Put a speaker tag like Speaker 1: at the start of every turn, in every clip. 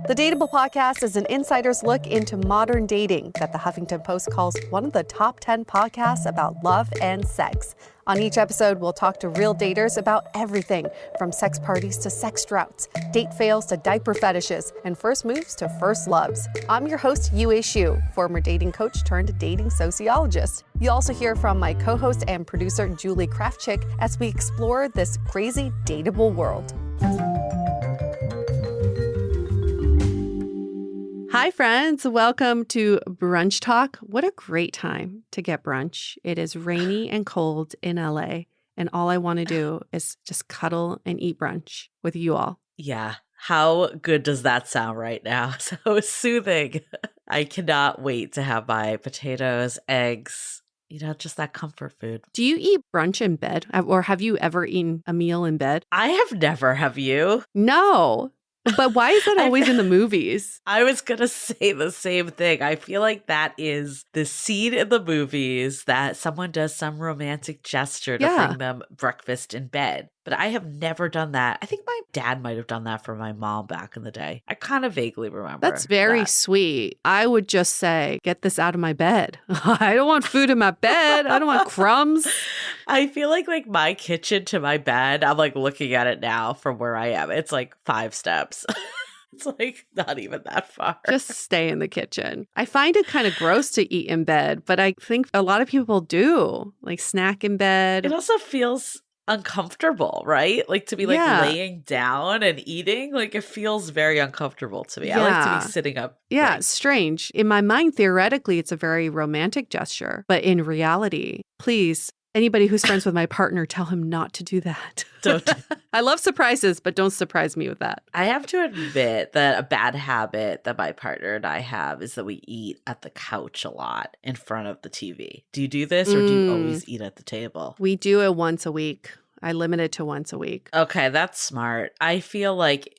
Speaker 1: The Dateable podcast is an insider's look into modern dating that the Huffington Post calls one of the top 10 podcasts about love and sex. On each episode, we'll talk to real daters about everything from sex parties to sex droughts, date fails to diaper fetishes, and first moves to first loves. I'm your host, Yue Xu, former dating coach turned dating sociologist. You'll also hear from my co-host and producer, Julie Krafchick, as we explore this crazy dateable world. Hi, friends. Welcome to Brunch Talk. What a great time to get brunch. It is rainy and cold in LA, and all I want to do is just cuddle and eat brunch with you all.
Speaker 2: Yeah. How good does that sound right now? So soothing. I cannot wait to have my potatoes, eggs, just that comfort food.
Speaker 1: Do you eat brunch in bed, or have you ever eaten a meal in bed?
Speaker 2: I have never. Have you?
Speaker 1: No. But why is that always in the movies?
Speaker 2: I was going to say the same thing. I feel like that is the scene in the movies that someone does some romantic gesture to bring them breakfast in bed. But I have never done that. I think my dad might have done that for my mom back in the day. I kind of vaguely remember.
Speaker 1: That's very sweet. I would just say, get this out of my bed. I don't want food in my bed. I don't want crumbs.
Speaker 2: I feel like my kitchen to my bed, I'm looking at it now from where I am. It's 5 steps. It's not even that far.
Speaker 1: Just stay in the kitchen. I find it kind of gross to eat in bed, but I think a lot of people do, snack in bed.
Speaker 2: It also feels uncomfortable, right? To be laying down and eating, it feels very uncomfortable to me. I like to be sitting up.
Speaker 1: Yeah, it's strange. In my mind, theoretically, it's a very romantic gesture, but in reality, please, anybody who's friends with my partner, tell him not to do that.
Speaker 2: Don't.
Speaker 1: I love surprises, but don't surprise me with that.
Speaker 2: I have to admit that a bad habit that my partner and I have is that we eat at the couch a lot in front of the TV. Do you do this, or do you always eat at the table?
Speaker 1: We do it once a week. I limit it to once a week.
Speaker 2: Okay, that's smart. I feel like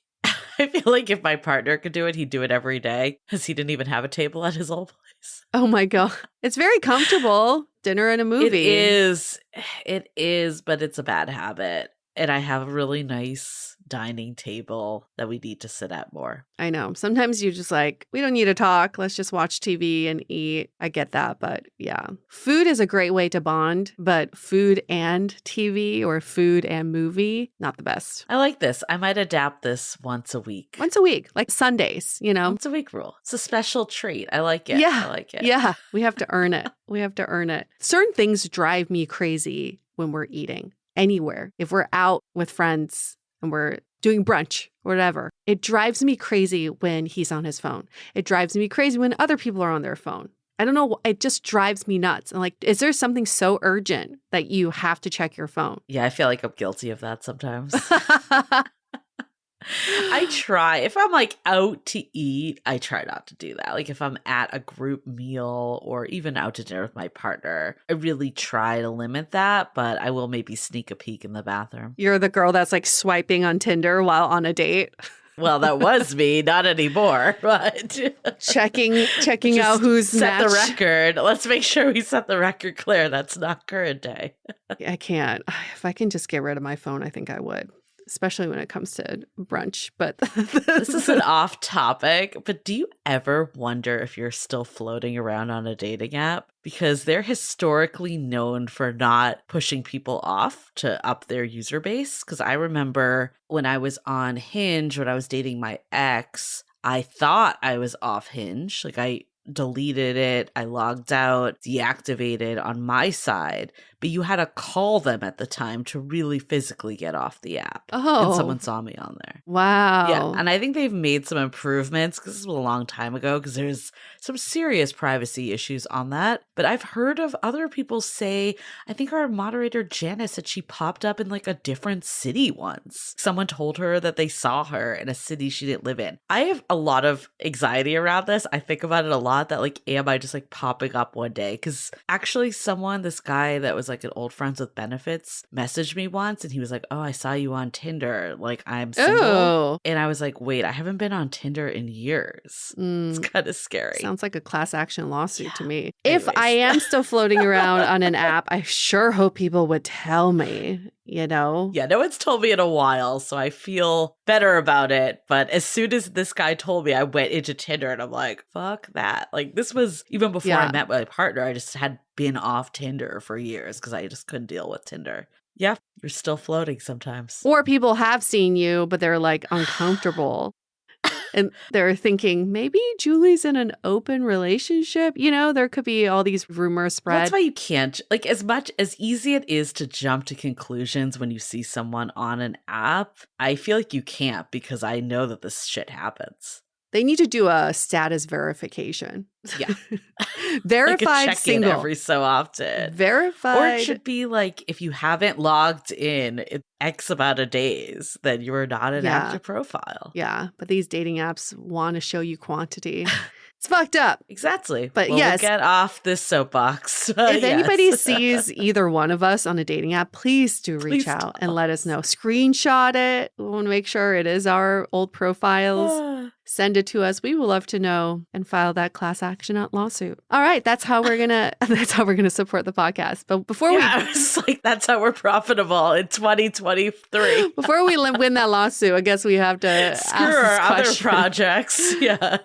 Speaker 2: if my partner could do it, he'd do it every day because he didn't even have a table at his old place.
Speaker 1: Oh my God. It's very comfortable. Dinner and a movie.
Speaker 2: It is, but it's a bad habit. And I have a really nice dining table that we need to sit at more.
Speaker 1: I know. Sometimes you're just we don't need to talk. Let's just watch TV and eat. I get that. But yeah, food is a great way to bond, but food and TV or food and movie, not the best.
Speaker 2: I like this. I might adapt this once a week.
Speaker 1: Once a week, like Sundays,
Speaker 2: Once a week rule. It's a special treat. I like it.
Speaker 1: Yeah.
Speaker 2: I like it.
Speaker 1: Yeah. We have to earn it. We have to earn it. Certain things drive me crazy when we're eating anywhere. If we're out with friends and we're doing brunch or whatever, it drives me crazy when he's on his phone. It drives me crazy when other people are on their phone. I don't know. It just drives me nuts. And is there something so urgent that you have to check your phone?
Speaker 2: Yeah, I feel like I'm guilty of that sometimes. I try. If I'm out to eat, I try not to do that. If I'm at a group meal or even out to dinner with my partner, I really try to limit that, but I will maybe sneak a peek in the bathroom.
Speaker 1: You're the girl that's swiping on Tinder while on a date.
Speaker 2: Well, that was me, not anymore, but
Speaker 1: checking out who's
Speaker 2: set
Speaker 1: match.
Speaker 2: The record. Let's make sure we set the record clear. That's not current day.
Speaker 1: I can't. If I can just get rid of my phone, I think I would. Especially when it comes to brunch. But
Speaker 2: this is an off topic, but do you ever wonder if you're still floating around on a dating app? Because they're historically known for not pushing people off to up their user base. Because I remember when I was on Hinge, when I was dating my ex, I thought I was off Hinge. I deleted it, I logged out, deactivated on my side, but you had to call them at the time to really physically get off the app.
Speaker 1: Oh.
Speaker 2: And someone saw me on there.
Speaker 1: Wow.
Speaker 2: Yeah, and I think they've made some improvements because this was a long time ago because there's some serious privacy issues on that. But I've heard of other people say, I think our moderator Janice said she popped up in a different city once. Someone told her that they saw her in a city she didn't live in. I have a lot of anxiety around this. I think about it a lot that am I just popping up one day? Because actually this guy that was an old friends with benefits messaged me once and he was oh, I saw you on Tinder. I'm single.
Speaker 1: Oh.
Speaker 2: And I was wait, I haven't been on Tinder in years. It's kind of scary.
Speaker 1: Sounds like a class action lawsuit to me. Anyways. If I am still floating around on an app, I sure hope people would tell me. you know?
Speaker 2: Yeah, no one's told me in a while, so I feel better about it. But as soon as this guy told me, I went into Tinder and I'm like, fuck that. Like, this was even before I met my partner. I just had been off Tinder for years because I just couldn't deal with Tinder. Yeah, you're still floating sometimes.
Speaker 1: Or people have seen you, but they're like uncomfortable. And they're thinking, maybe Julie's in an open relationship. You know, there could be all these rumors spread.
Speaker 2: That's why you can't, like, as much as easy it is to jump to conclusions when you see someone on an app, I feel like you can't because I know that this shit happens.
Speaker 1: They need to do a status verification.
Speaker 2: Yeah.
Speaker 1: Verified
Speaker 2: like a check-in
Speaker 1: single.
Speaker 2: every so often.
Speaker 1: Verified.
Speaker 2: Or it should be like, if you haven't logged in X amount of days, then you are not an active profile.
Speaker 1: Yeah, but these dating apps want to show you quantity. It's fucked up.
Speaker 2: Exactly.
Speaker 1: But
Speaker 2: we'll get off this soapbox.
Speaker 1: If anybody sees either one of us on a dating app, please reach out and let us know. Screenshot it. We want to make sure it is our old profiles. Send it to us. We would love to know and file that class action lawsuit. All right, that's how we're gonna support the podcast. But before
Speaker 2: I was like, that's how we're profitable in 2023.
Speaker 1: Before we win that lawsuit, I guess we have to
Speaker 2: screw our other projects. Yeah.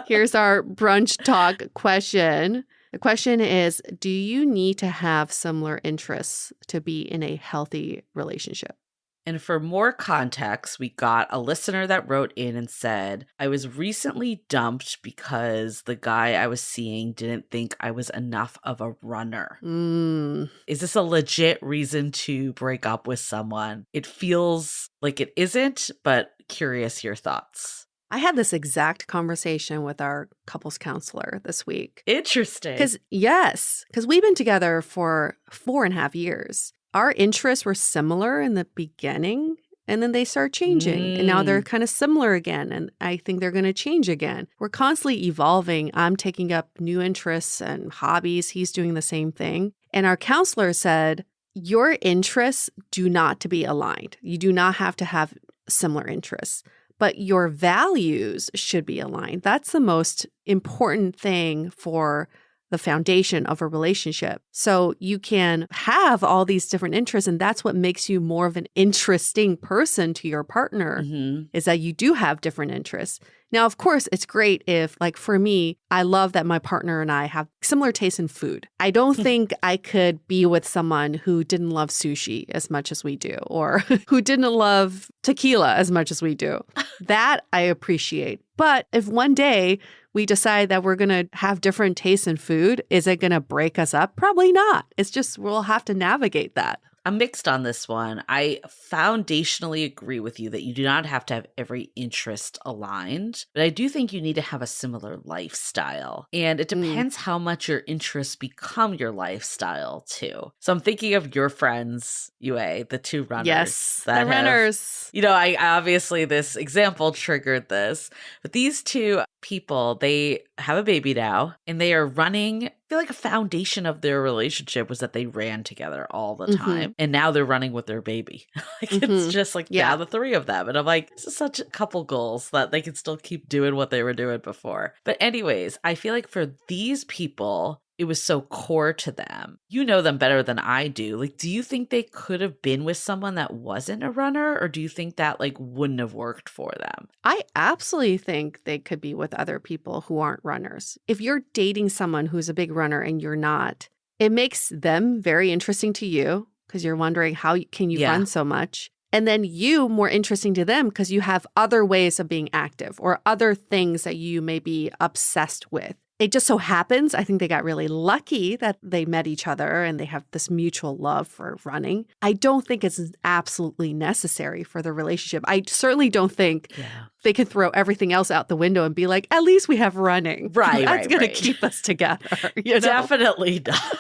Speaker 1: Here's our brunch talk question. The question is, do you need to have similar interests to be in a healthy relationship?
Speaker 2: And for more context, we got a listener that wrote in and said, I was recently dumped because the guy I was seeing didn't think I was enough of a runner. Is this a legit reason to break up with someone? It feels like it isn't, but curious your thoughts.
Speaker 1: I had this exact conversation with our couples counselor this week.
Speaker 2: Interesting.
Speaker 1: Because we've been together for 4.5 years. Our interests were similar in the beginning, and then they start changing. And now they're kind of similar again, and I think they're going to change again. We're constantly evolving. I'm taking up new interests and hobbies. He's doing the same thing. And our counselor said, your interests do not to be aligned. You do not have to have similar interests, but your values should be aligned. That's the most important thing for the foundation of a relationship. So you can have all these different interests, and that's what makes you more of an interesting person to your partner, is that you do have different interests. Now, of course, it's great if, like for me, I love that my partner and I have similar tastes in food. I don't think I could be with someone who didn't love sushi as much as we do, or who didn't love tequila as much as we do. That I appreciate. But if one day we decide that we're going to have different tastes in food, is it going to break us up? Probably not. It's just we'll have to navigate that.
Speaker 2: I'm mixed on this one. I foundationally agree with you that you do not have to have every interest aligned, but I do think you need to have a similar lifestyle. And it depends how much your interests become your lifestyle too. So I'm thinking of your friends, Yue, the two runners.
Speaker 1: Yes, the runners.
Speaker 2: I obviously this example triggered this, but these two people, they have a baby now and they are running. I feel like a foundation of their relationship was that they ran together all the time. And now they're running with their baby. It's just like now the three of them. And I'm like, this is such a couple goals that they can still keep doing what they were doing before. But anyways, I feel like for these people, it was so core to them. You know them better than I do. Like, do you think they could have been with someone that wasn't a runner? Or do you think that like wouldn't have worked for them?
Speaker 1: I absolutely think they could be with other people who aren't runners. If you're dating someone who's a big runner and you're not, it makes them very interesting to you because you're wondering how can you run so much? And then you more interesting to them because you have other ways of being active or other things that you may be obsessed with. It just so happens, I think they got really lucky that they met each other and they have this mutual love for running. I don't think it's absolutely necessary for the relationship. I certainly don't think they can throw everything else out the window and be like, at least we have running. That's going to keep us together.
Speaker 2: Definitely not.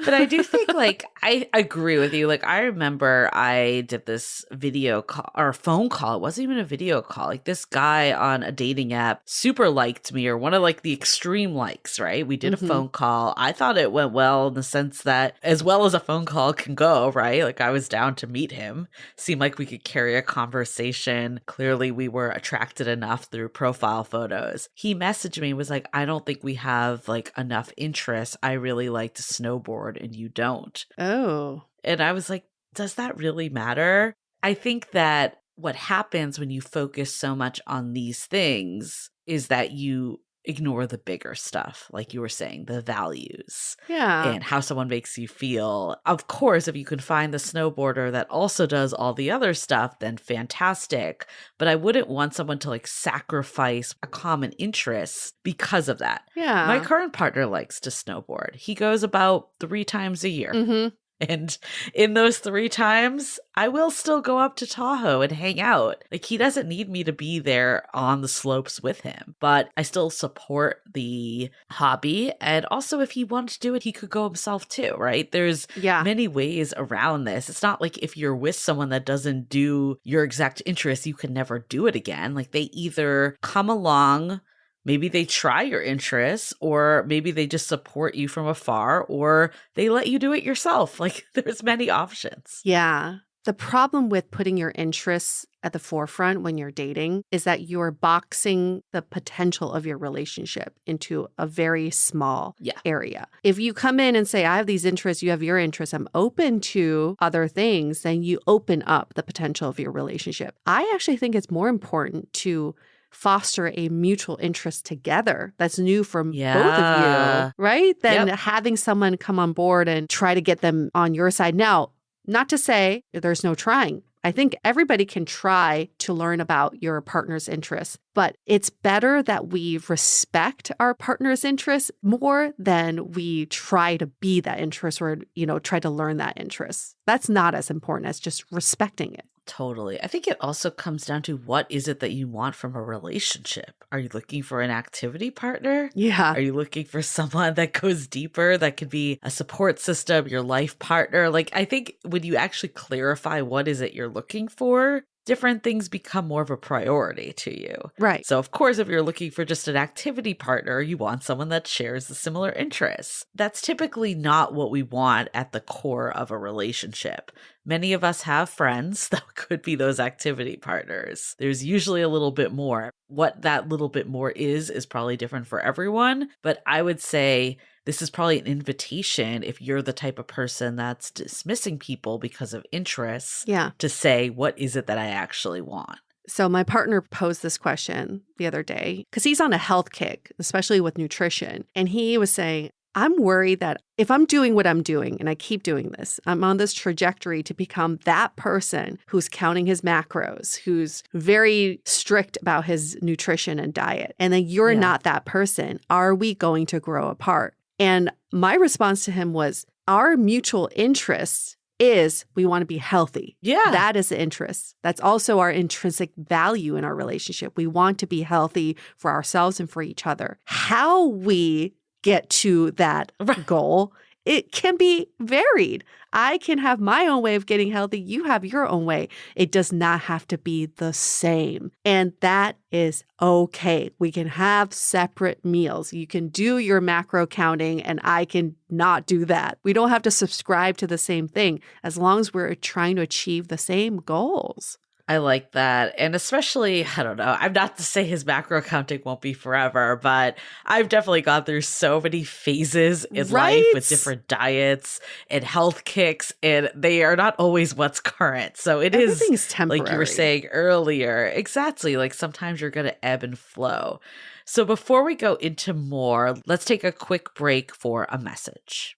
Speaker 2: But I do think, like, I agree with you. Like, I remember I did this video call or phone call. It wasn't even a video call. Like, this guy on a dating app super liked me, or one of like the extreme likes, right? We did a phone call. I thought it went well in the sense that as well as a phone call can go, right? Like, I was down to meet him. Seemed like we could carry a conversation. Clearly, we were attracted enough through profile photos. He messaged me, was like, I don't think we have like enough interest. I really like to snowboard and you don't.
Speaker 1: Oh.
Speaker 2: And I was like, does that really matter? I think that what happens when you focus so much on these things is that you ignore the bigger stuff, like you were saying, the values and how someone makes you feel. Of course, if you can find the snowboarder that also does all the other stuff, then fantastic. But I wouldn't want someone to like sacrifice a common interest because of that.
Speaker 1: Yeah.
Speaker 2: My current partner likes to snowboard. He goes about 3 times a year.
Speaker 1: Mm-hmm.
Speaker 2: And in those 3 times, I will still go up to Tahoe and hang out. Like, he doesn't need me to be there on the slopes with him, but I still support the hobby. And also, if he wanted to do it, he could go himself too, right? There's many ways around this. It's not like if you're with someone that doesn't do your exact interests, you can never do it again. Like, they either come along, maybe they try your interests, or maybe they just support you from afar, or they let you do it yourself. Like, there's many options.
Speaker 1: Yeah. The problem with putting your interests at the forefront when you're dating is that you're boxing the potential of your relationship into a very small area. If you come in and say, I have these interests, you have your interests, I'm open to other things, then you open up the potential of your relationship. I actually think it's more important to foster a mutual interest together that's new for both of you, right? Than having someone come on board and try to get them on your side. Now, not to say there's no trying. I think everybody can try to learn about your partner's interests, but it's better that we respect our partner's interests more than we try to be that interest or, try to learn that interest. That's not as important as just respecting it.
Speaker 2: Totally. I think it also comes down to what is it that you want from a relationship? Are you looking for an activity partner?
Speaker 1: Yeah.
Speaker 2: Are you looking for someone that goes deeper, that could be a support system, your life partner? Like, I think when you actually clarify what is it you're looking for, different things become more of a priority to you.
Speaker 1: Right.
Speaker 2: So, of course, if you're looking for just an activity partner, you want someone that shares the similar interests. That's typically not what we want at the core of a relationship. Many of us have friends that could be those activity partners. There's usually a little bit more. What that little bit more is probably different for everyone. But I would say this is probably an invitation if you're the type of person that's dismissing people because of interests to say, what is it that I actually want?
Speaker 1: So my partner posed this question the other day because he's on a health kick, especially with nutrition. And he was saying, I'm worried that if I'm doing what I'm doing and I keep doing this, I'm on this trajectory to become that person who's counting his macros, who's very strict about his nutrition and diet. And then you're not that person. Are we going to grow apart? And my response to him was, our mutual interest is we want to be healthy.
Speaker 2: Yeah.
Speaker 1: That is the interest. That's also our intrinsic value in our relationship. We want to be healthy for ourselves and for each other. How we get to that goal, it can be varied. I can have my own way of getting healthy. You have your own way. It does not have to be the same. And that is okay. We can have separate meals. You can do your macro counting and I can not do that. We don't have to subscribe to the same thing as long as we're trying to achieve the same goals.
Speaker 2: I like that. And especially, I don't know, I'm not to say his macro counting won't be forever, but I've definitely gone through so many phases in life with different diets and health kicks, and they are not always what's current. So
Speaker 1: everything's temporary.
Speaker 2: Like you were saying earlier, exactly. Like sometimes you're going to ebb and flow. So before we go into more, let's take a quick break for a message.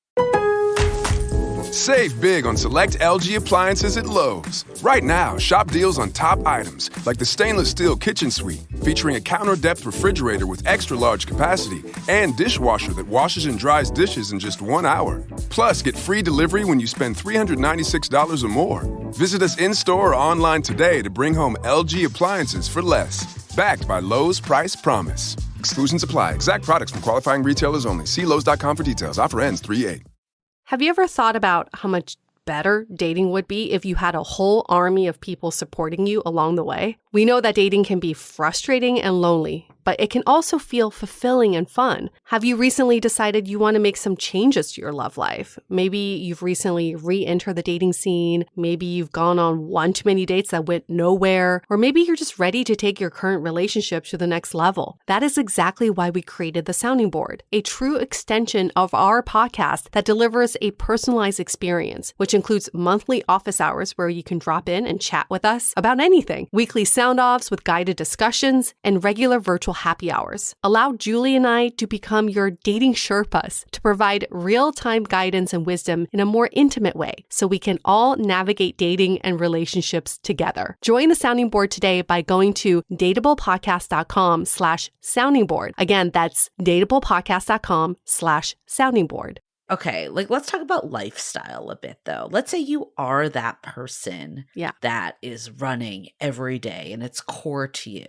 Speaker 3: Save big on select LG appliances at Lowe's. Right now, shop deals on top items like the stainless steel kitchen suite featuring a counter-depth refrigerator with extra-large capacity and dishwasher that washes and dries dishes in just 1 hour. Plus, get free delivery when you spend $396 or more. Visit us in-store or online today to bring home LG appliances for less. Backed by Lowe's Price Promise. Exclusions apply. Exact products from qualifying retailers only. See Lowe's.com for details. Offer ends 3/8.
Speaker 4: Have you ever thought about how much better dating would be if you had a whole army of people supporting you along the way? We know that dating can be frustrating and lonely, but it can also feel fulfilling and fun. Have you recently decided you want to make some changes to your love life? Maybe you've recently re-entered the dating scene. Maybe you've gone on one too many dates that went nowhere. Or maybe you're just ready to take your current relationship to the next level. That is exactly why we created the Sounding Board, a true extension of our podcast that delivers a personalized experience, which includes monthly office hours where you can drop in and chat with us about anything, weekly sound-offs with guided discussions, and regular virtual happy hours. Allow Julie and I to become your dating Sherpas to provide real-time guidance and wisdom in a more intimate way so we can all navigate dating and relationships together. Join the Sounding Board today by going to dateablepodcast.com/sounding board. Again, that's dateablepodcast.com/sounding board.
Speaker 2: Okay, let's talk about lifestyle a bit though. Let's say you are that person that is running every day and it's core to you.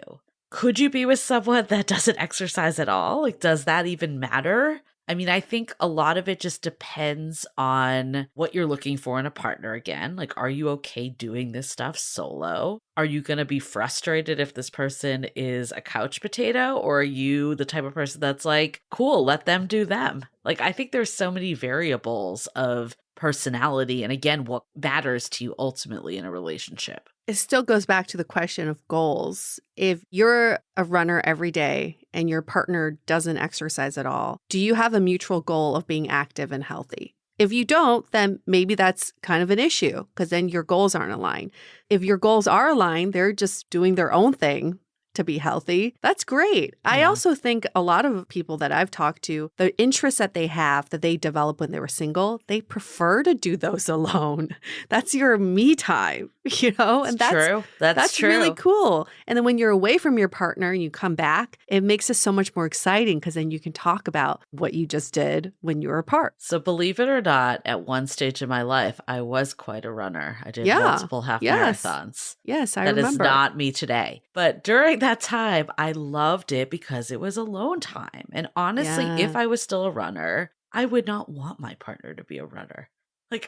Speaker 2: Could you be with someone that doesn't exercise at all? Does that even matter? I mean, I think a lot of it just depends on what you're looking for in a partner again. Are you okay doing this stuff solo? Are you going to be frustrated if this person is a couch potato? Or are you the type of person that's cool, let them do them? I think there's so many variables of personality and again, what matters to you ultimately in a relationship.
Speaker 1: It still goes back to the question of goals. If you're a runner every day and your partner doesn't exercise at all, do you have a mutual goal of being active and healthy? If you don't, then maybe that's kind of an issue because then your goals aren't aligned. If your goals are aligned, they're just doing their own thing to be healthy. That's great. Yeah. I also think a lot of people that I've talked to, the interests that they have that they developed when they were single, they prefer to do those alone. That's your me time, and that's
Speaker 2: true. That's true.
Speaker 1: Really cool. And then when you're away from your partner and you come back, it makes it so much more exciting because then you can talk about what you just did when you were apart.
Speaker 2: So believe it or not, at one stage in my life, I was quite a runner. I did multiple half marathons.
Speaker 1: Yes, I remember.
Speaker 2: That is not me today. But during that time, I loved it because it was alone time. And honestly, if I was still a runner, I would not want my partner to be a runner.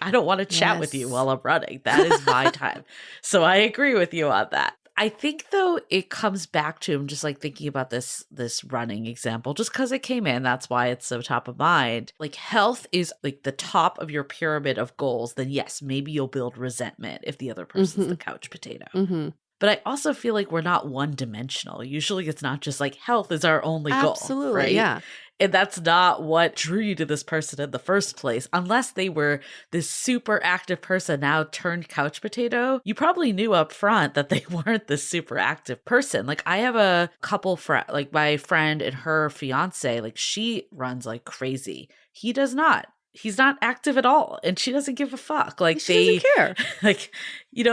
Speaker 2: I don't want to chat with you while I'm running. That is my time. So I agree with you on that. I think though it comes back to, I'm just thinking about this running example, just because it came in, that's why it's so top of mind. Health is the top of your pyramid of goals, then yes, maybe you'll build resentment if the other person's the couch potato.
Speaker 1: Mm-hmm.
Speaker 2: But I also feel we're not one-dimensional. Usually it's not just health is our only goal.
Speaker 1: Absolutely,
Speaker 2: right?
Speaker 1: Yeah.
Speaker 2: And that's not what drew you to this person in the first place. Unless they were this super active person now turned couch potato, you probably knew up front that they weren't this super active person. I have a couple my friend and her fiance, she runs like crazy. He does not. He's not active at all, and she doesn't give a fuck.
Speaker 1: She doesn't care.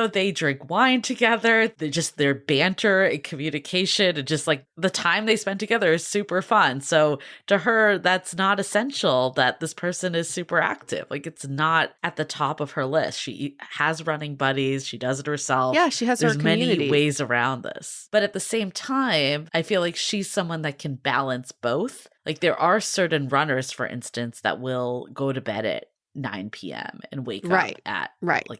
Speaker 2: They drink wine together. Their banter and communication and just the time they spend together is super fun. So to her, that's not essential that this person is super active. It's not at the top of her list. She has running buddies. She does it herself.
Speaker 1: Yeah, she has her community.
Speaker 2: There's many ways around this. But at the same time, I feel she's someone that can balance both. There are certain runners, for instance, that will go to bed at 9 p.m. and wake up at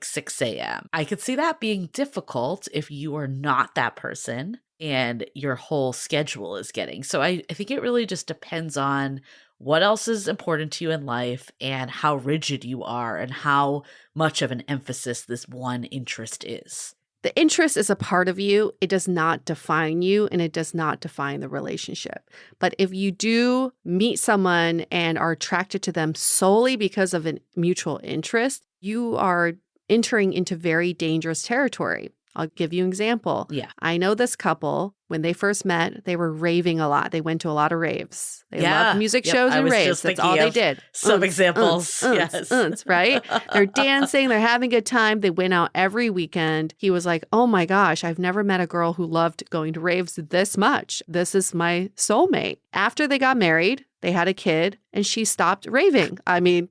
Speaker 2: 6 a.m. I could see that being difficult if you are not that person and your whole schedule is getting. So I think it really just depends on what else is important to you in life and how rigid you are and how much of an emphasis this one interest is.
Speaker 1: The interest is a part of you. It does not define you and it does not define the relationship. But if you do meet someone and are attracted to them solely because of a mutual interest, you are entering into very dangerous territory. I'll give you an example.
Speaker 2: Yeah.
Speaker 1: I know this couple, when they first met, they were raving a lot. They went to a lot of raves. They loved music shows and raves. That's all they did.
Speaker 2: Some examples. Yes.
Speaker 1: Right? They're dancing. They're having a good time. They went out every weekend. He was like, oh my gosh, I've never met a girl who loved going to raves this much. This is my soulmate. After they got married, they had a kid and she stopped raving. I mean,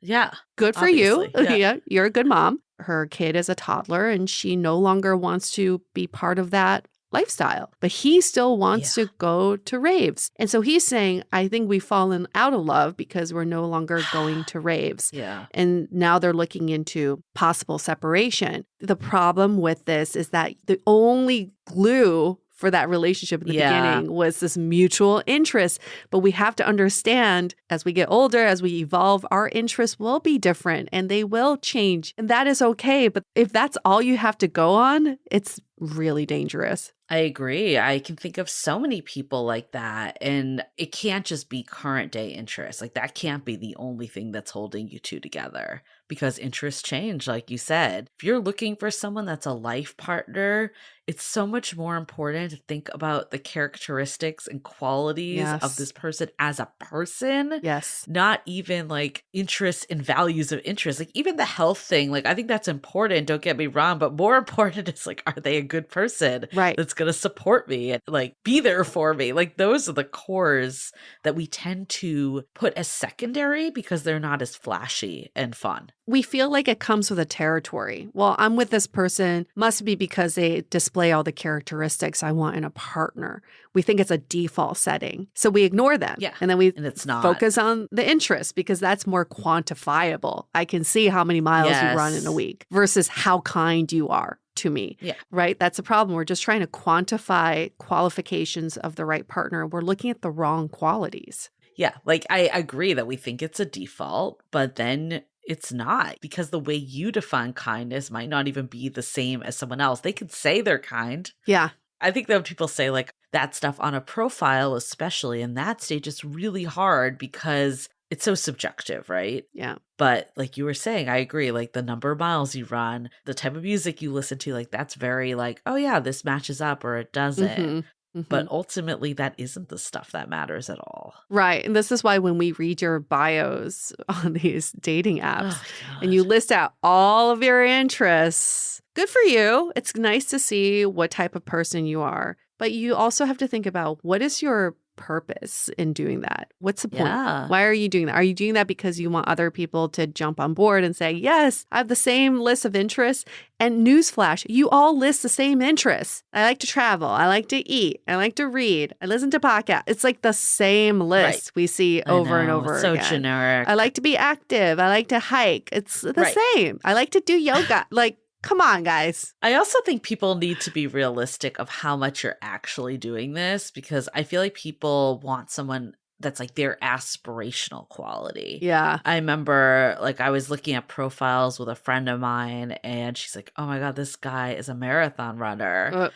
Speaker 1: good for you. Yeah, you're a good mom. Her kid is a toddler and she no longer wants to be part of that lifestyle, but he still wants to go to raves. And so he's saying, I think we've fallen out of love because we're no longer going to raves.
Speaker 2: Yeah.
Speaker 1: And now they're looking into possible separation. The problem with this is that the only glue
Speaker 4: for that relationship in the
Speaker 2: Yeah.
Speaker 4: beginning was this mutual interest. But we have to understand as we get older, as we evolve, our interests will be different and they will change. And that is okay. But if that's all you have to go on, it's really dangerous.
Speaker 2: I agree. I can think of so many people like that. And it can't just be current day interest. Like that can't be the only thing that's holding you two together because interests change, like you said. If you're looking for someone that's a life partner, it's so much more important to think about the characteristics and qualities of this person as a person.
Speaker 4: Yes.
Speaker 2: Not even like interests and values of interest. Like even the health thing, like I think that's important, don't get me wrong, but more important is like, are they a good person that's going to support me and like be there for me? Like those are the cores that we tend to put as secondary because they're not as flashy and fun.
Speaker 4: We feel like it comes with a territory. Well, I'm with this person, must be because they display all the characteristics I want in a partner. We think it's a default setting. So we ignore them.
Speaker 2: Yeah.
Speaker 4: And then we
Speaker 2: it's not.
Speaker 4: focus on the interest because that's more quantifiable. I can see how many miles you run in a week versus how kind you are to me.
Speaker 2: Yeah.
Speaker 4: Right? That's a problem. We're just trying to quantify qualifications of the right partner. We're looking at the wrong qualities.
Speaker 2: Yeah. Like I agree that we think it's a default, but then it's not because the way you define kindness might not even be the same as someone else. They could say they're kind.
Speaker 4: Yeah.
Speaker 2: I think that when people say like that stuff on a profile, especially in that stage, it's really hard because it's so subjective, right?
Speaker 4: Yeah.
Speaker 2: But like you were saying, I agree. Like the number of miles you run, the type of music you listen to, like that's very like, oh yeah, this matches up or it doesn't. But ultimately, that isn't the stuff that matters at all.
Speaker 4: Right. And this is why when we read your bios on these dating apps and you list out all of your interests, good for you. It's nice to see what type of person you are. But you also have to think about what is your purpose in doing that? What's the point?
Speaker 2: Yeah.
Speaker 4: Why are you doing that? Are you doing that because you want other people to jump on board and say, yes, I have the same list of interests? And newsflash, you all list the same interests. I like to travel. I like to eat. I like to read. I listen to podcasts. It's like the same list we see over and over
Speaker 2: again.
Speaker 4: So
Speaker 2: generic.
Speaker 4: I like to be active. I like to hike. It's the same. I like to do yoga. Like, come on, guys.
Speaker 2: I also think people need to be realistic of how much you're actually doing this because I feel like people want someone that's like their aspirational quality.
Speaker 4: Yeah.
Speaker 2: I remember like I was looking at profiles with a friend of mine and she's like, oh my God, this guy is a marathon runner.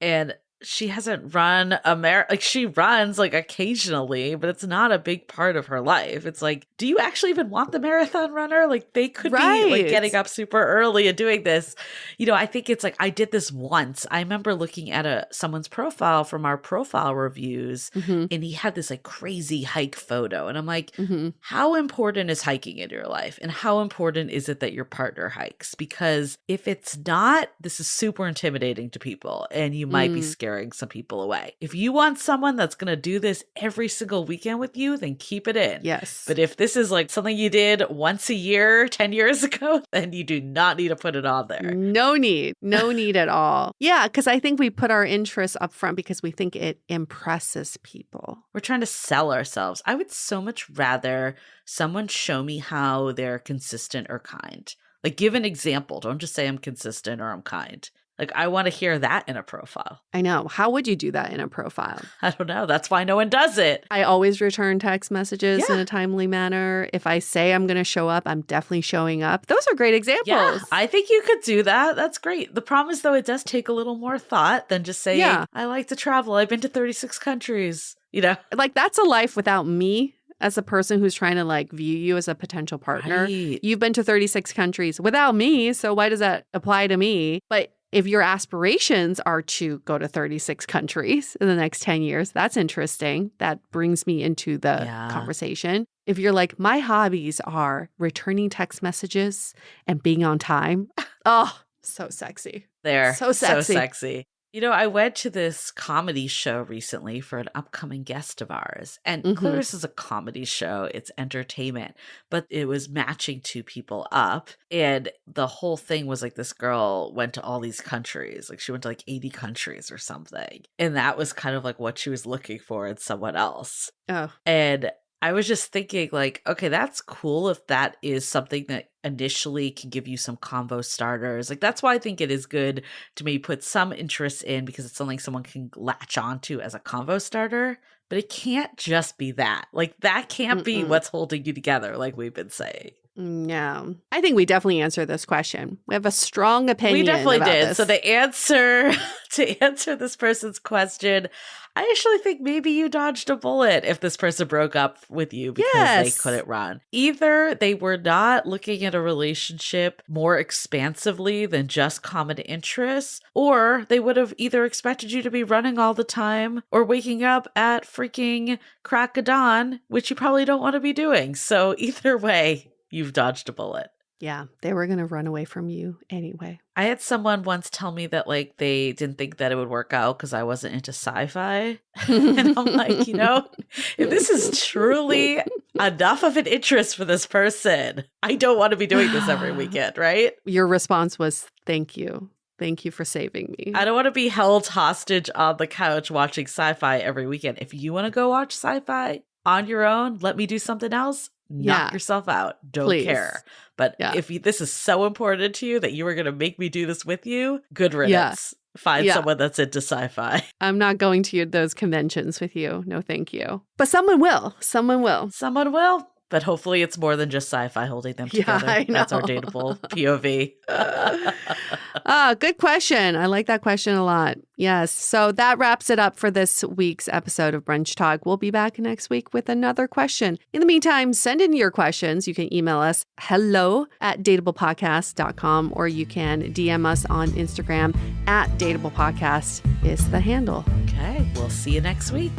Speaker 2: And she hasn't run a like she runs like occasionally, but it's not a big part of her life. It's like, do you actually even want the marathon runner? Like they could be like getting up super early and doing this. You know, I think it's like I did this once. I remember looking at someone's profile from our profile reviews and he had this like crazy hike photo. And I'm like, how important is hiking in your life? And how important is it that your partner hikes? Because if it's not, this is super intimidating to people and you might be scaring some people away. If you want someone that's going to do this every single weekend with you, then keep it in.
Speaker 4: Yes.
Speaker 2: But if this is like something you did once a year, 10 years ago, then you do not need to put it on there.
Speaker 4: No need. No need at all. Yeah, because I think we put our interests up front because we think it impresses people.
Speaker 2: We're trying to sell ourselves. I would so much rather someone show me how they're consistent or kind. Like give an example. Don't just say I'm consistent or I'm kind. Like, I want to hear that in a profile.
Speaker 4: I know. How would you do that in a profile?
Speaker 2: I don't know. That's why no one does it.
Speaker 4: I always return text messages in a timely manner. If I say I'm going to show up, I'm definitely showing up. Those are great examples.
Speaker 2: Yeah, I think you could do that. That's great. The problem is, though, it does take a little more thought than just saying, I like to travel. I've been to 36 countries. You know?
Speaker 4: Like, that's a life without me. As a person who's trying to like view you as a potential partner.
Speaker 2: Right.
Speaker 4: You've been to 36 countries without me. So why does that apply to me? But if your aspirations are to go to 36 countries in the next 10 years, that's interesting. That brings me into the conversation. If you're like, my hobbies are returning text messages and being on time. Oh, so sexy. So sexy.
Speaker 2: So sexy. You know, I went to this comedy show recently for an upcoming guest of ours. And clearly this is a comedy show. It's entertainment. But it was matching two people up. And the whole thing was like this girl went to all these countries. Like she went to like 80 countries or something. And that was kind of like what she was looking for in someone else.
Speaker 4: Oh.
Speaker 2: And I was just thinking like, okay, that's cool if that is something that initially can give you some convo starters. Like that's why I think it is good to maybe put some interest in because it's something someone can latch onto as a convo starter. But it can't just be that. Like that can't be what's holding you together, like we've been saying.
Speaker 4: No. I think we definitely answered this question. We have a strong opinion.
Speaker 2: We definitely
Speaker 4: about
Speaker 2: did.
Speaker 4: this.
Speaker 2: So the answer to answer this person's question, I actually think maybe you dodged a bullet if this person broke up with you because they couldn't run. Either they were not looking at a relationship more expansively than just common interests, or they would have either expected you to be running all the time or waking up at freaking crack of dawn, which you probably don't want to be doing. So either way, you've dodged a bullet.
Speaker 4: Yeah, they were going to run away from you anyway.
Speaker 2: I had someone once tell me that like they didn't think that it would work out because I wasn't into sci-fi. And I'm like, if this is truly enough of an interest for this person, I don't want to be doing this every weekend, right?
Speaker 4: Your response was, thank you. Thank you for saving me.
Speaker 2: I don't want to be held hostage on the couch watching sci-fi every weekend. If you want to go watch sci-fi on your own, let me do something else. Knock yourself out. Don't care. But if this is so important to you that you are going to make me do this with you, good riddance. Find someone that's into sci-fi.
Speaker 4: I'm not going to those conventions with you. No, thank you. But someone will. Someone will.
Speaker 2: Someone will. But hopefully it's more than just sci-fi holding them together.
Speaker 4: I know.
Speaker 2: That's our Dateable POV.
Speaker 4: Good question. I like that question a lot. Yes. So that wraps it up for this week's episode of Brunch Talk. We'll be back next week with another question. In the meantime, send in your questions. You can email us hello@dateablepodcast.com or you can DM us on Instagram @dateablepodcast is the handle.
Speaker 2: Okay. We'll see you next week.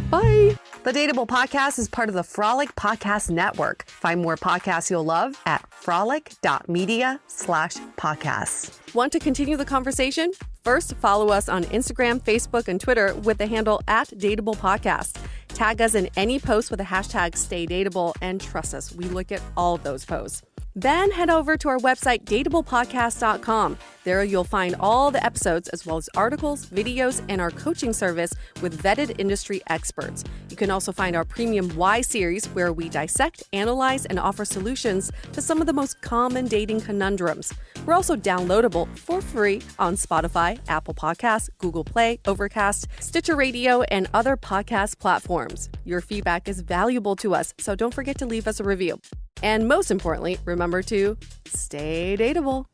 Speaker 4: Bye.
Speaker 1: The Dateable Podcast is part of the Frolic Podcast Network. Find more podcasts you'll love at frolic.media/podcasts.
Speaker 4: Want to continue the conversation? First, follow us on Instagram, Facebook, and Twitter with the handle @DateablePodcast. Tag us in any post with the hashtag StayDateable, and trust us, we look at all of those posts. Then head over to our website, dateablepodcast.com. There you'll find all the episodes as well as articles, videos, and our coaching service with vetted industry experts. You can also find our premium Why series where we dissect, analyze, and offer solutions to some of the most common dating conundrums. We're also downloadable for free on Spotify, Apple Podcasts, Google Play, Overcast, Stitcher Radio, and other podcast platforms. Your feedback is valuable to us, so don't forget to leave us a review. And most importantly, remember to stay dateable.